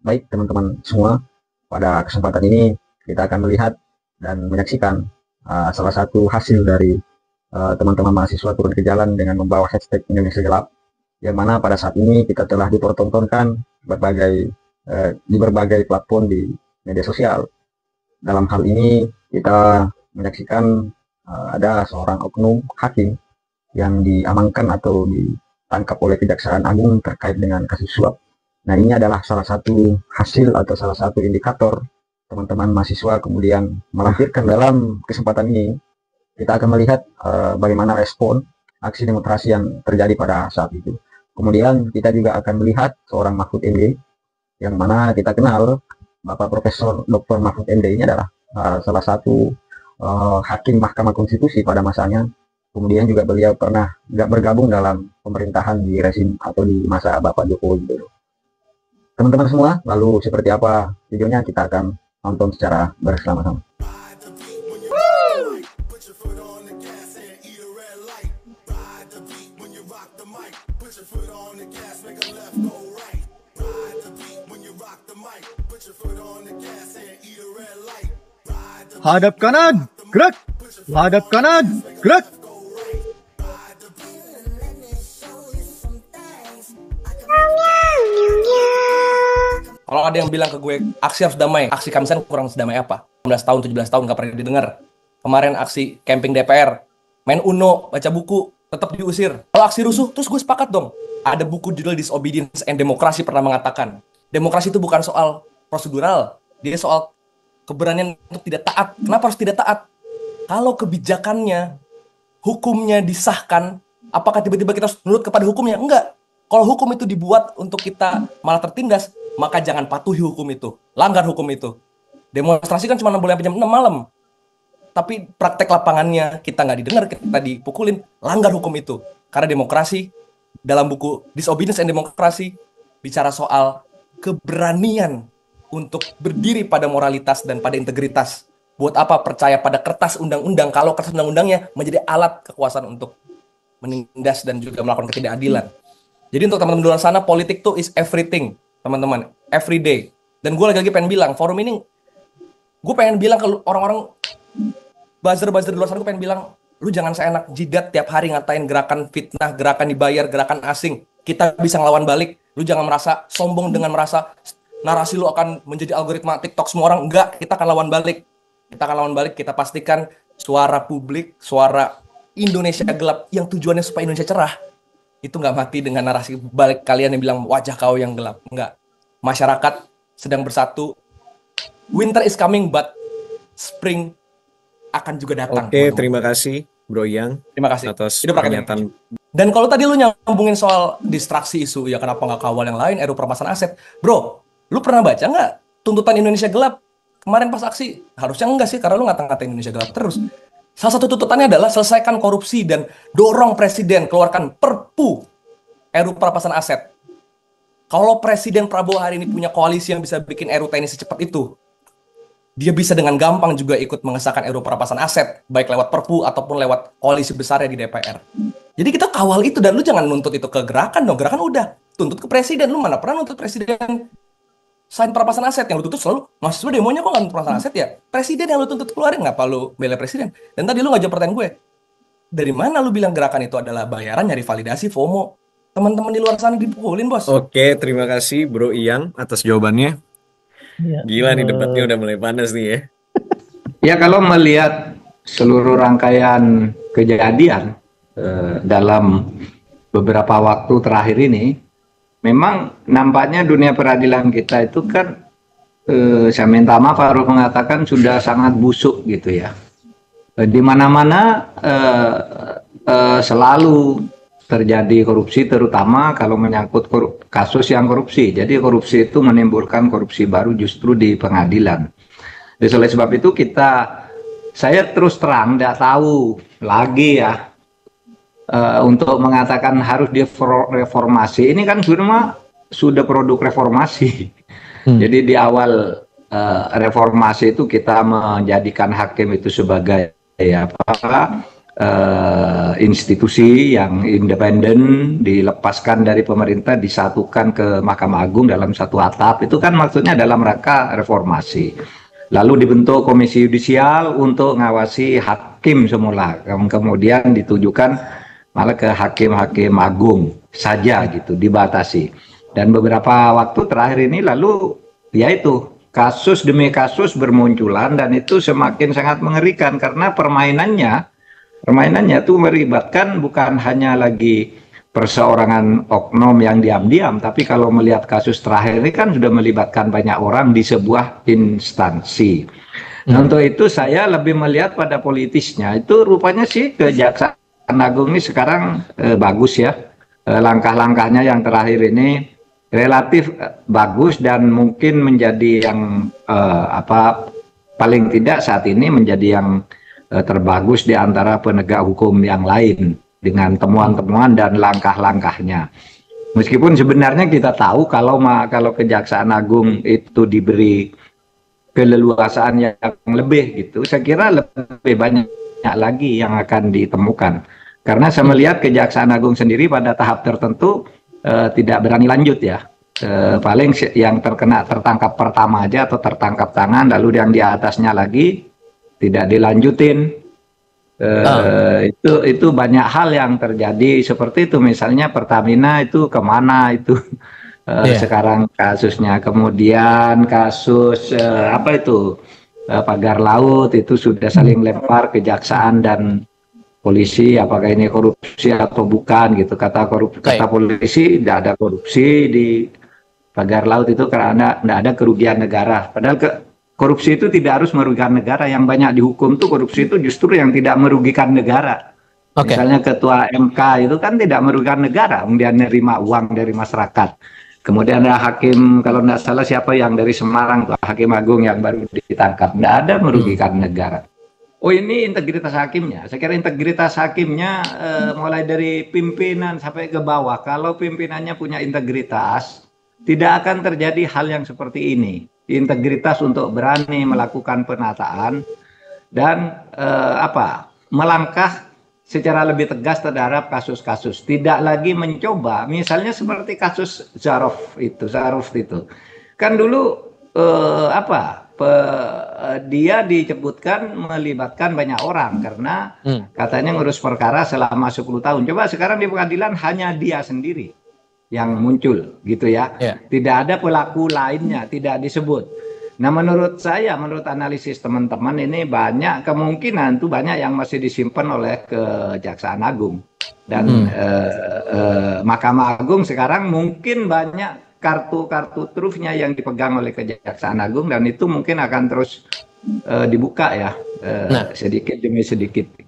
Baik teman-teman semua, pada kesempatan ini kita akan melihat dan menyaksikan salah satu hasil dari teman-teman mahasiswa turun ke jalan dengan membawa hashtag Indonesia Gelap, yang mana pada saat ini kita telah dipertontonkan di berbagai platform di media sosial. Dalam hal ini kita menyaksikan ada seorang oknum hakim yang diamankan atau ditangkap oleh Kejaksaan Agung terkait dengan kasus suap. Nah, ini adalah salah satu hasil atau salah satu indikator teman-teman mahasiswa kemudian melampirkan dalam kesempatan ini. Kita akan melihat bagaimana respon aksi demonstrasi yang terjadi pada saat itu. Kemudian kita juga akan melihat seorang Mahfud MD, yang mana kita kenal Bapak Profesor Dr. Mahfud MD ini adalah salah satu hakim Mahkamah Konstitusi pada masanya. Kemudian juga beliau pernah bergabung dalam pemerintahan di rezim atau di masa Bapak Jokowi dulu. Teman-teman semua, lalu seperti apa videonya kita akan nonton secara bersama-sama. Hadap kanan, gerak. Hadap kanan, gerak. Kalau ada yang bilang ke gue, aksi harus damai, aksi Kamisan kurang sedamai apa? 16 tahun, 17 tahun gak pernah didengar. Kemarin aksi camping DPR, main Uno, baca buku, tetap diusir. Kalau aksi rusuh, terus gue sepakat dong. Ada buku judul Disobedience and Democracy pernah mengatakan, demokrasi itu bukan soal prosedural, dia soal keberanian untuk tidak taat. Kenapa harus tidak taat? Kalau kebijakannya, hukumnya disahkan, apakah tiba-tiba kita harus nurut kepada hukumnya? Enggak. Kalau hukum itu dibuat untuk kita malah tertindas, maka jangan patuhi hukum itu, langgar hukum itu. Demonstrasi kan cuma boleh sampai jam 6 malam. Tapi praktek lapangannya kita nggak didengar, kita dipukulin, langgar hukum itu. Karena demokrasi, dalam buku Disobedience and Democracy, bicara soal keberanian untuk berdiri pada moralitas dan pada integritas. Buat apa percaya pada kertas undang-undang kalau kertas undang-undangnya menjadi alat kekuasaan untuk menindas dan juga melakukan ketidakadilan. Jadi untuk teman-teman di luar sana, politik tuh is everything. Teman-teman, every day. Dan gue lagi pengen bilang, forum ini, gue pengen bilang ke orang-orang buzzer-buzzer di luar sana, gue pengen bilang, lu jangan seenak jidat tiap hari ngatain gerakan fitnah, gerakan dibayar, gerakan asing. Kita bisa ngelawan balik. Lu jangan merasa sombong dengan merasa narasi lu akan menjadi algoritma TikTok semua orang. Enggak, kita akan lawan balik. Kita akan lawan balik, kita pastikan suara publik, suara Indonesia gelap yang tujuannya supaya Indonesia cerah, itu nggak mati dengan narasi balik kalian yang bilang wajah kau yang gelap. Enggak. Masyarakat sedang bersatu. Winter is coming, but spring akan juga datang. Oke, terima kasih Bro Yang. Terima kasih atas itu pernyataan. Dan kalau tadi lu nyambungin soal distraksi isu, ya kenapa nggak kawal yang lain, RUU perampasan aset. Bro, lu pernah baca nggak tuntutan Indonesia gelap? Kemarin pas aksi, harusnya enggak sih, karena lu ngata-ngatain Indonesia gelap terus. Salah satu tuntutannya adalah selesaikan korupsi dan dorong presiden keluarkan Perpu RUU perampasan aset. Kalau Presiden Prabowo hari ini punya koalisi yang bisa bikin RUU ini secepat itu, dia bisa dengan gampang juga ikut mengesahkan RUU perampasan aset, baik lewat Perpu ataupun lewat koalisi besarnya di DPR. Jadi kita kawal itu, dan lu jangan nuntut itu ke gerakan dong. Gerakan udah tuntut ke presiden. Lu mana pernah nuntut presiden sign perampasan aset? Yang lu tuntut selalu mahasiswa demonya kok nggak nuntut perampasan aset ya? Presiden yang lu tuntut keluarin, ngapa lu bela presiden? Dan tadi lu nggak jawab pertanyaan gue. Dari mana lu bilang gerakan itu adalah bayaran nyari validasi FOMO? Teman-teman di luar sana dipukulin, bos. Oke, terima kasih Bro Iyang atas jawabannya. Ya, gila nih debatnya udah mulai panas nih ya. Ya, kalau melihat seluruh rangkaian kejadian dalam beberapa waktu terakhir ini, memang nampaknya dunia peradilan kita itu kan, saya minta maaf, Faruk mengatakan sudah sangat busuk gitu ya. Di mana-mana selalu terjadi korupsi, terutama kalau menyangkut kasus yang korupsi. Jadi korupsi itu menimbulkan korupsi baru justru di pengadilan. Jadi oleh sebab itu saya terus terang tidak tahu lagi ya untuk mengatakan harus direformasi. Ini kan sebenarnya sudah produk reformasi. Jadi di awal reformasi itu kita menjadikan hakim itu sebagai institusi yang independen dilepaskan dari pemerintah, disatukan ke Mahkamah Agung dalam satu atap, itu kan maksudnya dalam rangka reformasi. Lalu dibentuk komisi yudisial untuk ngawasi hakim semula, kemudian ditujukan malah ke hakim-hakim agung saja gitu, dibatasi. Dan beberapa waktu terakhir ini lalu yaitu kasus demi kasus bermunculan, dan itu semakin sangat mengerikan karena permainannya tuh melibatkan bukan hanya lagi perseorangan oknum yang diam-diam, tapi kalau melihat kasus terakhir ini kan sudah melibatkan banyak orang di sebuah instansi. Nah, untuk itu saya lebih melihat pada politisnya. Itu rupanya sih Kejaksaan Agung ini sekarang bagus ya. Langkah-langkahnya yang terakhir ini relatif bagus dan mungkin menjadi yang paling tidak saat ini menjadi yang terbagus di antara penegak hukum yang lain, dengan temuan-temuan dan langkah-langkahnya. Meskipun sebenarnya kita tahu kalau Kejaksaan Agung itu diberi keleluasaan yang lebih gitu, saya kira lebih banyak lagi yang akan ditemukan. Karena saya melihat Kejaksaan Agung sendiri pada tahap tertentu tidak berani lanjut ya. Paling yang tertangkap pertama aja atau tertangkap tangan, lalu yang di atasnya lagi tidak dilanjutin. Itu banyak hal yang terjadi seperti itu. Misalnya Pertamina itu kemana itu sekarang kasusnya. Kemudian kasus pagar laut itu sudah saling lempar kejaksaan dan polisi, apakah ini korupsi atau bukan gitu. Kata polisi tidak ada korupsi di pagar laut itu karena tidak ada kerugian negara. Padahal korupsi itu tidak harus merugikan negara. Yang banyak dihukum tuh korupsi itu justru yang tidak merugikan negara. Misalnya ketua MK itu kan tidak merugikan negara, dia nerima uang dari masyarakat. Kemudian ada hakim, kalau tidak salah siapa yang dari Semarang, tuh, hakim agung yang baru ditangkap, tidak ada merugikan negara. Oh, ini integritas hakimnya. Saya kira integritas hakimnya mulai dari pimpinan sampai ke bawah. Kalau pimpinannya punya integritas, tidak akan terjadi hal yang seperti ini. Integritas untuk berani melakukan penataan dan melangkah secara lebih tegas terhadap kasus-kasus. Tidak lagi mencoba, misalnya seperti kasus Zaruf itu. Kan dulu dia disebutkan melibatkan banyak orang karena katanya ngurus perkara selama 10 tahun. Coba sekarang di pengadilan hanya dia sendiri yang muncul gitu ya. Tidak ada pelaku lainnya, tidak disebut. Nah, menurut saya, menurut analisis teman-teman, ini banyak kemungkinan tuh banyak yang masih disimpan oleh Kejaksaan Agung. Dan Mahkamah Agung sekarang mungkin banyak kartu-kartu trufnya yang dipegang oleh Kejaksaan Agung, dan itu mungkin akan terus dibuka ya, sedikit demi sedikit.